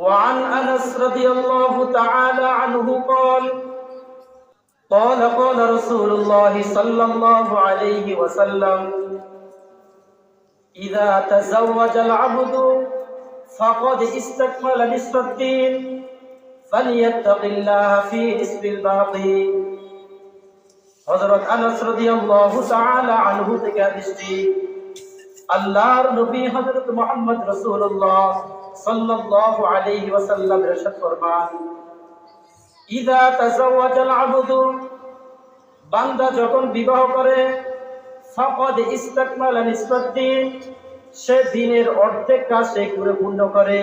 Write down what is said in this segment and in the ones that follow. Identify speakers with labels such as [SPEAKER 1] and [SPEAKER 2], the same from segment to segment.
[SPEAKER 1] وعن أنس رضي الله تعالى عنه قال رسول الله صلى الله عليه وسلم إذا تزوج العبد فقد استكمل نصف الدين فليتق الله في نصف الباقي। হযরত আনাস রাদিয়াল্লাহু তাআলা আনহু থেকে হাদিসটি আল্লাহর নবী হযরত মুহাম্মদ রাসূলুল্লাহ সাল্লাল্লাহু আলাইহি ওয়াসাল্লাম ইরশাদ ফরমান, ইযা তাযাওয়াজাল আবদু, বান্দা যখন বিবাহ করে, ফাকাদ ইস্তাকমালা নিসফাদ্দিন, সে দিনের অর্ধেক কাজ সে করে পূর্ণ করে।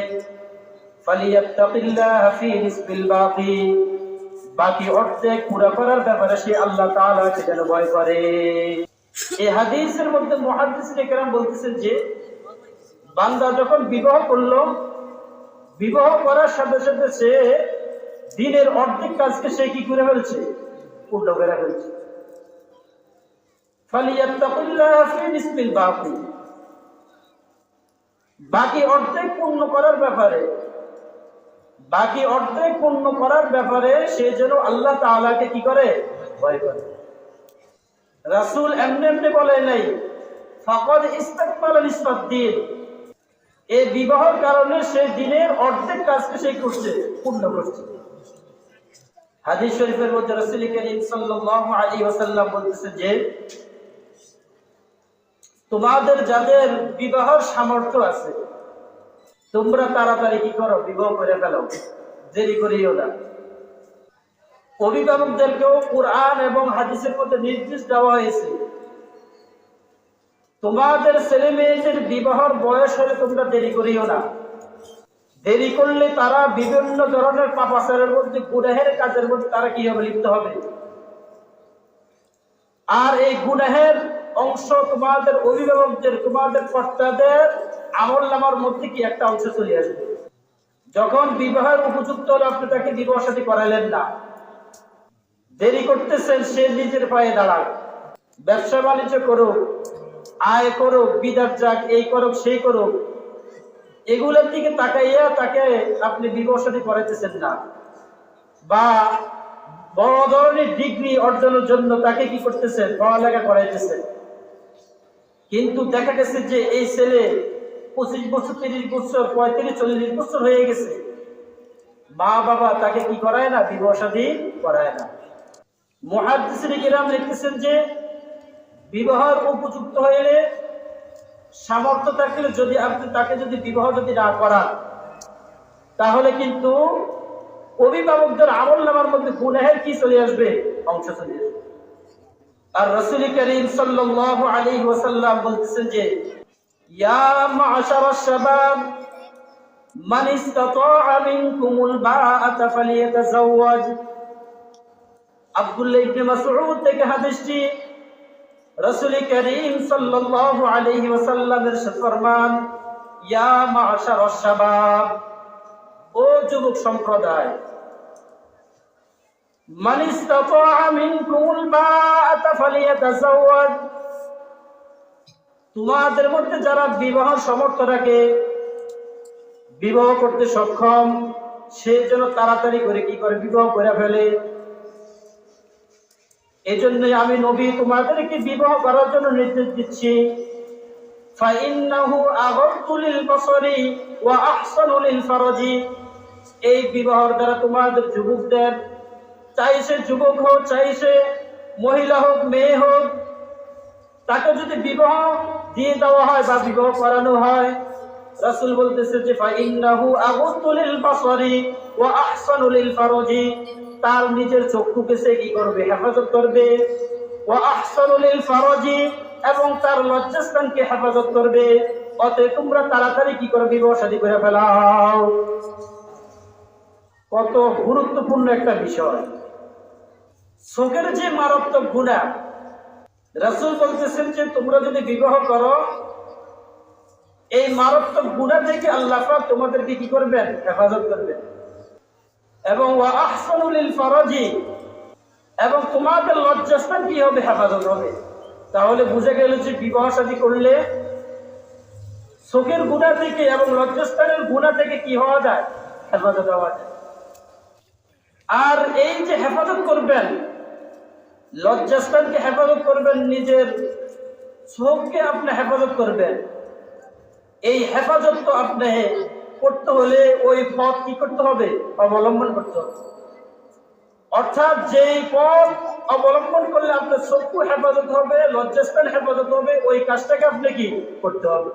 [SPEAKER 1] ফালিয়াত্তাকিল্লাহ ফি নিসফিল বাকি, বাকি অর্ধেক পুরো করার ব্যাপারে সে আল্লাহ তাআলাকে যেন ভয় করে। এই হাদিসের মধ্যে মুহাদ্দিসিনে কেরাম বলতেছেন যে বান্দা যখন বিবাহ করলো, বিবাহ করার সাথে সাথে সে দিনের অর্ধেক কাজকে সে কি করে ফেলছে? পূর্ণ করে ফেলছে। ফালিয়াত্তাকিল্লাহ ফি নিসফিল বাকি, বাকি অর্ধেক পূর্ণ করার ব্যাপারে, বাকি অর্ধেক পূর্ণ করার ব্যাপারে সে যেন আল্লাহ তাআলাকে কি করে? ভয় করে। রাসূল এমনি এমনি বলে নাই ফাকাদ ইস্তাকমালা নিসফাদ্দিন, এই বিবাহের কারণে সে দিনের অর্ধেক কাজকে সে করছে, পূর্ণ করছে। হাদিস শরীফের মধ্যে রাসূল করিম সাল্লাল্লাহু আলাইহি ওয়াসাল্লাম বলতেছে যে তোমাদের যাদের বিবাহের সামর্থ্য আছে তোমরা তাড়াতাড়ি কি করো? বিবাহ করে ফেলো, দেরি করিও না। অভিভাবকদেরকেও কুরআন এবং হাদিসের মধ্যে নির্দেশ দেওয়া হয়েছে তোমাদের ছেলে মেয়েদের বিবাহের বয়স হলে তোমরা দেরি করিও না। দেরি করলে তারা বিভিন্ন ধরনের পাপাচারের মধ্যে, গুনাহের কাজের মধ্যে তারা কি হবে? লিপ্ত হবে। আর এই গুনাহের অংশ তোমাদের অভিভাবকদের, তোমাদের কর্তাদের আমলনামার মধ্যে কি একটা অংশ চলে আসবে। যখন বিবাহের উপযুক্ত হলে আপনি তাকে বিবাহ শাদী করালেন না, দেরি করতেছেন, সে নিজের পায়ে দাঁড়াক, ব্যবসা বাণিজ্য করুক, আয় করুক, বিদেশ যাক, এই করুক সেই করুক, এগুলোর দিকে তাকাইয়া তাকে আপনি বিবাহ শাদী করাইতেছেন না। বা বড় ধরনের ডিগ্রি অর্জনের জন্য তাকে কি করতেছেন? পড়ালেখা করাইতেছেন। কিন্তু দেখা গেছে যে এই ছেলে 25 বছর, 30 বছর, 35, 40 বছর হয়ে গেছে, মা বাবা তাকে কি করায় না? বিবাহ শাদী করায় না। মুহাদ্দিসিনে কিরাম লিখতেছেন যে বিবাহের উপযুক্ত হইলে, সামর্থ্য থাকলে যদি আপনি তাকে যদি বিবাহ যদি না করান, তাহলে কিন্তু অভিভাবকদের আমলনামার মধ্যে গুনাহের কি চলে আসবে? অংশ চলে আসবে। আর রাসূল করিম সাল্লাল্লাহু আলাইহি ওয়াসাল্লাম বলতেছেন যে ইয়া মা'শারাশ শাবাব মান ইসতাতা'a মিনকুমুল বাআতা ফালিয়াতাযাওয়াজ। আব্দুল্লাহ ইবনে মাসউদ থেকে হাদিসটি রাসূল করিম সাল্লাল্লাহু আলাইহি ওয়াসাল্লাম ইরশাদ ফরমান, ইয়া মা'শারাশ শাবাব, ও যুবক সম্প্রদায়, মান ইসতাতা'a মিনকুমুল বাআতা ফালিয়াতাযাওয়াজ, তোমাদের মধ্যে যারা বিবাহ সামর্থ্য রাখে, বিবাহ করতে সক্ষম, সে যেন তাড়াতাড়ি করে কি করে? বিবাহ করে ফেলে। এজন্যই আমি নবী তোমাদেরকে বিবাহ করার জন্য নির্দেশ দিচ্ছি। ফাইন্নাহু আগাদ্দু লিল বাসারি ওয়া আহসানু লিল ফারজি, এই বিবাহের দ্বারা তোমাদের যুবকদের, চাই সে যুবক হোক, চাই সে মহিলা হোক, মেয়ে হোক, তাকে যদি বিবাহ দিয়ে দেওয়া হয় বা বিবাহ করানো হয়, রাসূল বলতেছে যে ফাইন্নাহু আগাদ্দু লিল বাসারি ওয়া আহসানু লিল ফারজি, তার নিজের চক্ষুকে সে কি করবে? হেফাজত করবে। ওয়া আহসানু লিল ফারজি, এবং তার লজ্জাস্থানকে হেফাজত করবে। অতএব তোমরা তাড়াতাড়ি কি করবে? বিবাহ শাদী করে ফেলাও। কত গুরুত্বপূর্ণ একটা বিষয়। চোখের যে মারাত্মক গুনাহ, রাসূল বলতেছেন যে তোমরা যদি বিবাহ করো, এই মারাত্মক গুনাহ থেকে আল্লাহ পাক তোমাদেরকে কি করবেন? হেফাজত করবেন। এবং ওয়া আহসানু লিল ফারজি, এবং তোমাদের লজ্জাস্থান কি হবে? হেফাজত হবে। তাহলে বুঝে গেল যে বিবাহ শাদী করলে চোখের গুনাহ থেকে এবং লজ্জাস্থানের গুনাহ থেকে কি হওয়া যায়? হেফাজত হওয়া যায়। আর এই যে হেফাজত করবেন, লজ্জাস্থানকে হেফাজত করবেন, নিজের চোখকে আপনি হেফাজত করবেন, এই হেফাজত তো আপনি করতে হলে ওই পথ কি করতে হবে? অবলম্বন করতে হবে। অর্থাৎ যেই পথ অবলম্বন করলে আপনার চক্ষু হেফাজত হবে, লজ্জাস্থান হেফাজত হবে, ওই কাজটাকে আপনি কি করতে হবে?